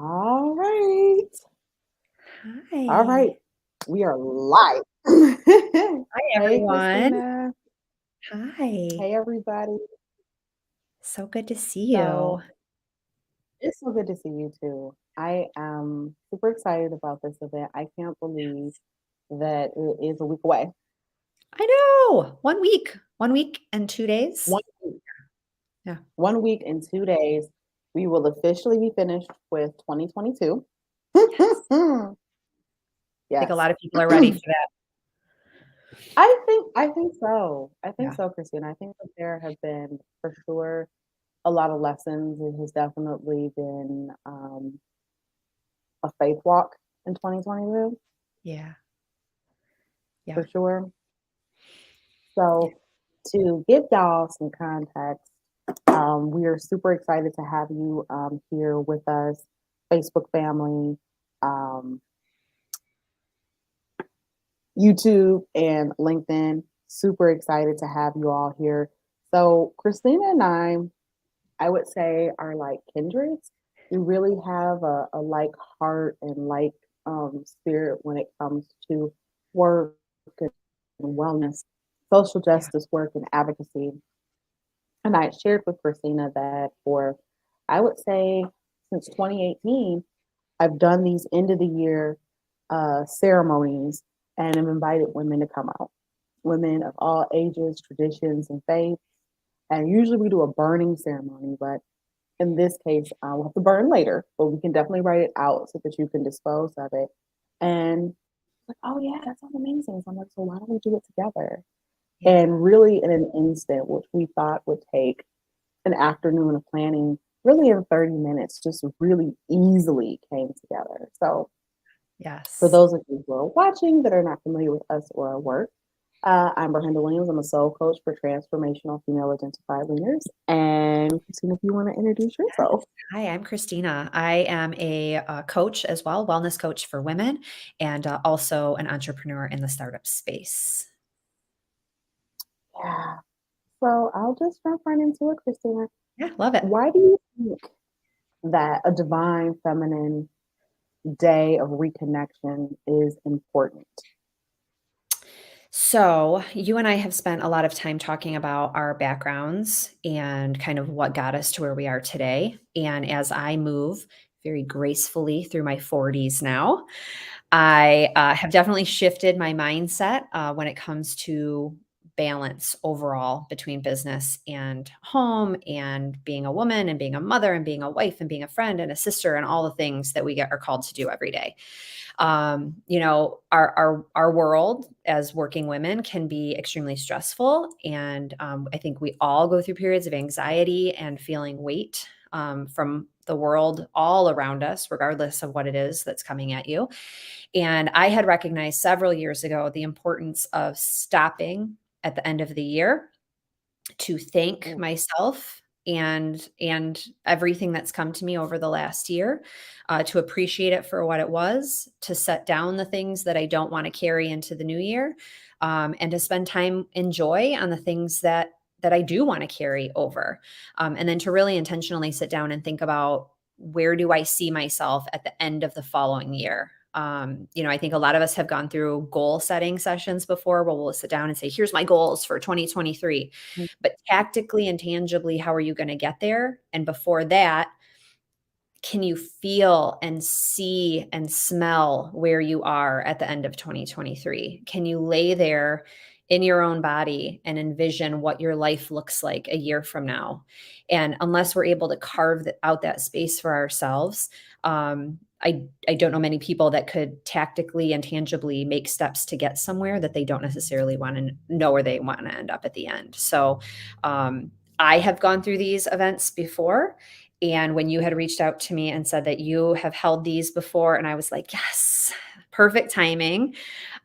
All right. All right. Hi. We are live. Hi, Hey, everyone. Christina. Hi. Hey, everybody. So good to see you. So it's so good to see you too. I am super excited about this event. I can't believe that it is a week away. I know. 1 week. 1 week and 2 days. One week. Yeah. 1 week and 2 days. We will officially be finished with 2022. Yes. I think a Yes. lot of people are ready for that. I think so. I think Yeah. so, Christina. I think that there have been for sure a lot of lessons. It has definitely been a faith walk in 2022 Yeah. Yeah. for sure. Yeah. So, to give y'all some context, we are super excited to have you here with us, Facebook family, um, YouTube, and LinkedIn. Super excited to have you all here. So, Christina and I would say, are like kindreds. We really have a like heart and like spirit when it comes to work and wellness, social Yeah. justice work, and advocacy. And I shared with Christina that for, I would say, since 2018, I've done these end of the year ceremonies and have invited women to come out, women of all ages, traditions, and faiths. And usually we do a burning ceremony, but in this case, we'll have to burn later, but we can definitely write it out so that you can dispose of it. And like, oh yeah, that sounds amazing. So I'm like, so why don't we do it together? Yeah. And really, in an instant, which we thought would take an afternoon of planning, really in 30 minutes, just really easily came together. So for Yes. those of you who are watching that are not familiar with us or our work, I'm Brenda Williams. I'm a soul coach for transformational female identified leaders. And Christina, if you want to introduce yourself. Hi, I'm Christina. I am a coach as well, wellness coach for women, and also an entrepreneur in the startup space. Yeah. So I'll just jump right into it, Christina. Yeah, love it. Why do you think that a divine feminine day of reconnection is important? So, you and I have spent a lot of time talking about our backgrounds and kind of what got us to where we are today. And as I move very gracefully through my 40s now, I have definitely shifted my mindset when it comes to balance overall between business and home and being a woman and being a mother and being a wife and being a friend and a sister and all the things that we are called to do every day. Our world as working women can be extremely stressful, and I think we all go through periods of anxiety and feeling weight from the world all around us, regardless of what it is that's coming at you. And I had recognized several years ago the importance of stopping at the end of the year to thank Mm. myself and everything that's come to me over the last year, to appreciate it for what it was, to set down the things that I don't want to carry into the new year, and to spend time in joy on the things that I do want to carry over, and then to really intentionally sit down and think about where do I see myself at the end of the following year. I think a lot of us have gone through goal setting sessions before where we'll sit down and say, here's my goals for 2023. But tactically and tangibly, how are you going to get there? And before that, can you feel and see and smell where you are at the end of 2023? Can you lay there in your own body and envision what your life looks like a year from now? And unless we're able to carve out that space for ourselves, I don't know many people that could tactically and tangibly make steps to get somewhere that they don't necessarily want to know where they want to end up at the end. So I have gone through these events before, and when you had reached out to me and said that you have held these before, and I was like, yes, perfect timing.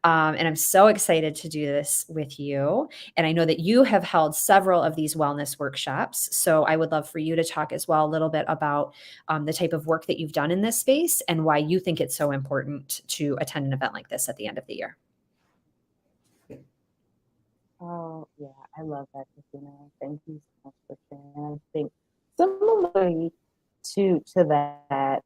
And I'm so excited to do this with you. And I know that you have held several of these wellness workshops. So I would love for you to talk as well a little bit about the type of work that you've done in this space and why you think it's so important to attend an event like this at the end of the year. Oh, yeah, I love that, Christina. Thank you so much for sharing. I think similarly to that,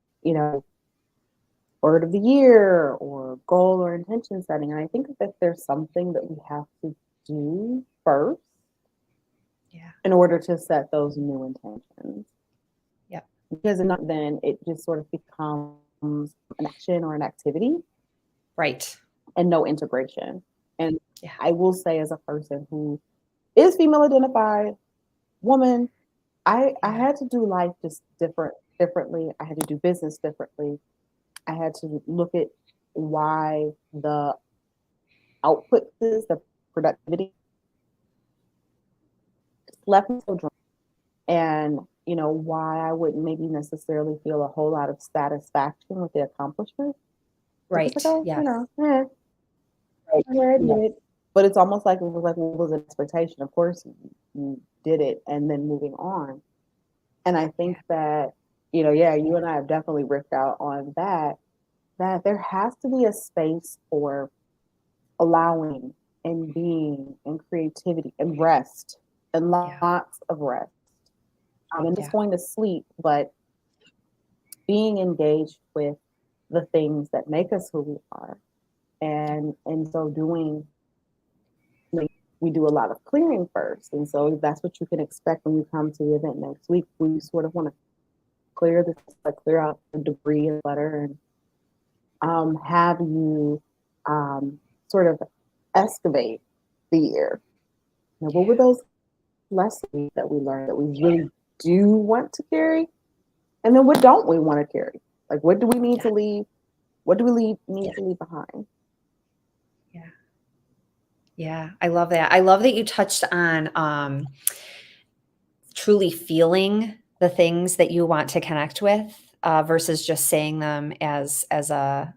word of the year or goal or intention setting. And I think that there's something that we have to do first in order to set those new intentions. Yep. Because then it just sort of becomes an action or an activity. Right. And no integration. And I will say, as a person who is female identified, woman, I had to do life just differently. I had to do business differently. I had to look at why the output is the productivity left me so drawn, and why I wouldn't maybe necessarily feel a whole lot of satisfaction with the accomplishment. Right. Like, oh, Yes. I did it. But it's almost like it was like what was an expectation. Of course, you did it, and then moving on. And I think that you and I have definitely riffed out on that. That there has to be a space for allowing and being and creativity and rest and lots of rest. And just going to sleep, but being engaged with the things that make us who we are. And so doing, we do a lot of clearing first. And so that's what you can expect when you come to the event next week. We sort of want to clear out the debris and clutter, and have you sort of excavate the year. What were those lessons that we learned that we really do want to carry? And then what don't we want to carry? Like, what do we need to leave? What do we need to leave behind? Yeah, I love that. I love that you touched on truly feeling the things that you want to connect with versus just saying them as a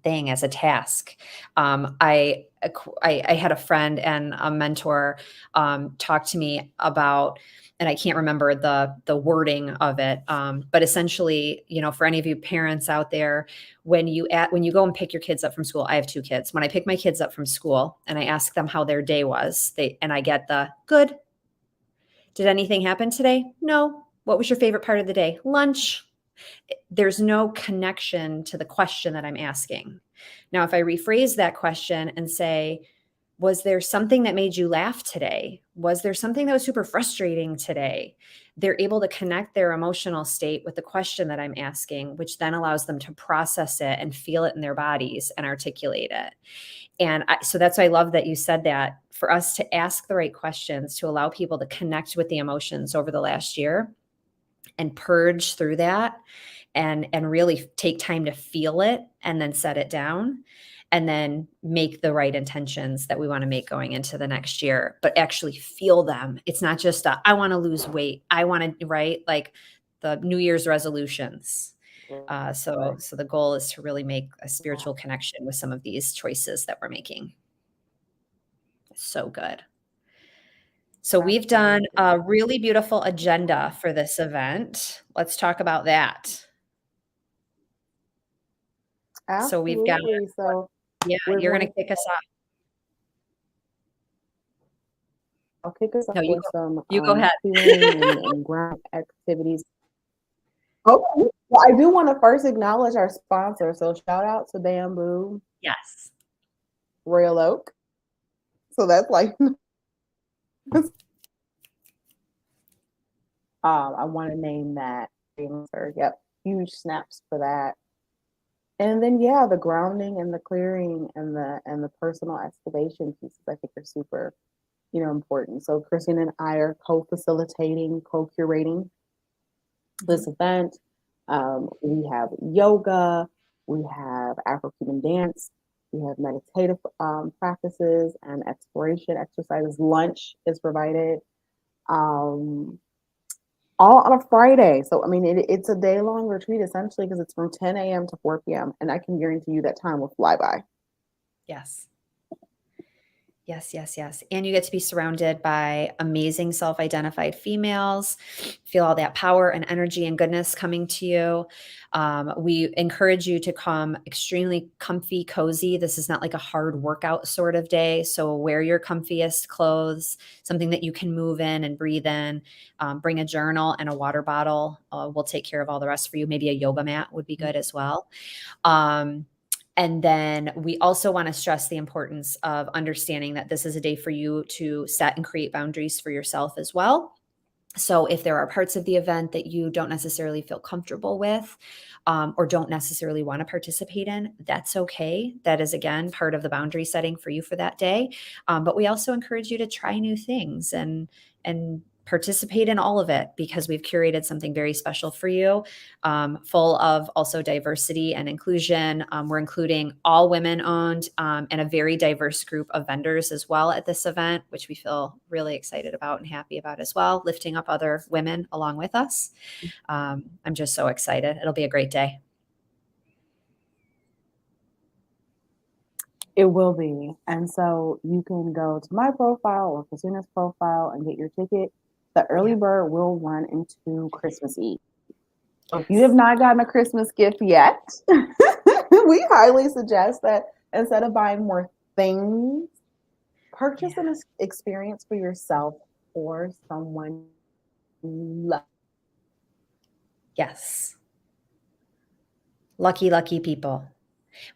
thing, as a task. I had a friend and a mentor talk to me about, and I can't remember the wording of it, but essentially, for any of you parents out there, when you go and pick your kids up from school, I have 2 kids. When I pick my kids up from school and I ask them how their day was, and I get the good. Did anything happen today? No. What was your favorite part of the day? Lunch. There's no connection to the question that I'm asking. Now, if I rephrase that question and say, was there something that made you laugh today? Was there something that was super frustrating today? They're able to connect their emotional state with the question that I'm asking, which then allows them to process it and feel it in their bodies and articulate it. And so that's why I love that you said that, for us to ask the right questions, to allow people to connect with the emotions over the last year and purge through that and really take time to feel it and then set it down and then make the right intentions that we want to make going into the next year, but actually feel them. It's not just I want to lose weight. I want to, right? Like the New Year's resolutions. So the goal is to really make a spiritual connection with some of these choices that we're making. So good. So we've done a really beautiful agenda for this event. Let's talk about that. Absolutely. So we've got, you're going to kick us off. I'll kick us off with some you go ahead. and ground activities. Okay. Well, I do want to first acknowledge our sponsor. So shout out to Bamboo. Yes. Royal Oak. So that's like, I want to name that. Yep. Huge snaps for that. And then, the grounding and the clearing and the personal excavation pieces, I think, are super, important. So Christina and I are co-facilitating, co-curating this event. We have yoga, we have Afro-Cuban dance, we have meditative practices and exploration exercises. Lunch is provided all on a Friday. So, I mean, it's a day-long retreat, essentially, because it's from 10 a.m. to 4 p.m. And I can guarantee you that time will fly by. Yes. Yes, yes, yes. And you get to be surrounded by amazing self-identified females. Feel all that power and energy and goodness coming to you. We encourage you to come extremely comfy, cozy. This is not like a hard workout sort of day. So wear your comfiest clothes, something that you can move in and breathe in. Bring a journal and a water bottle. We'll take care of all the rest for you. Maybe a yoga mat would be good as well. And then we also want to stress the importance of understanding that this is a day for you to set and create boundaries for yourself as well. So if there are parts of the event that you don't necessarily feel comfortable with, or don't necessarily want to participate in, that's okay. That is, again, part of the boundary setting for you for that day. But we also encourage you to try new things and participate in all of it, because we've curated something very special for you, full of also diversity and inclusion. We're including all women owned, and a very diverse group of vendors as well at this event, which we feel really excited about and happy about as well, lifting up other women along with us. I'm just so excited. It'll be a great day. It will be. And so you can go to my profile or Christina's profile and get your ticket. The early bird will run into Christmas Eve. So if you have not gotten a Christmas gift yet, we highly suggest that instead of buying more things, purchase an experience for yourself or someone you love. Yes. Lucky, lucky people.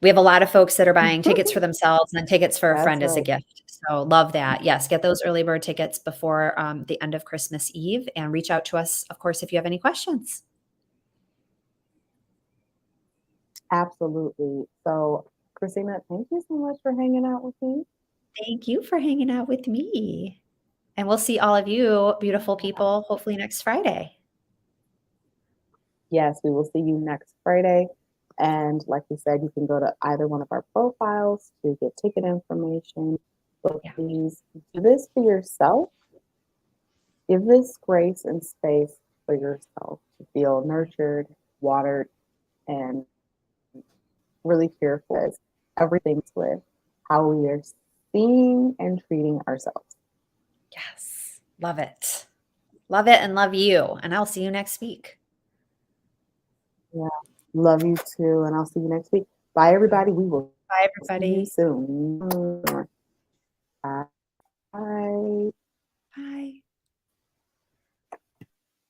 We have a lot of folks that are buying tickets for themselves and tickets for a That's friend as a right. gift. So love that. Yes, get those early bird tickets before the end of Christmas Eve, and reach out to us, of course, if you have any questions. Absolutely. So, Christina, thank you so much for hanging out with me. Thank you for hanging out with me. And we'll see all of you beautiful people hopefully next Friday. Yes, we will see you next Friday. And like we said, you can go to either one of our profiles to get ticket information. But Yeah. please do this for yourself. Give this grace and space for yourself to feel nurtured, watered, and really careful as everything's with how we are seeing and treating ourselves. Yes. Love it. Love it and love you. And I'll see you next week. Yeah. Love you too. And I'll see you next week. Bye, everybody. We will Bye, see you everybody. soon. Bye. Bye. Bye.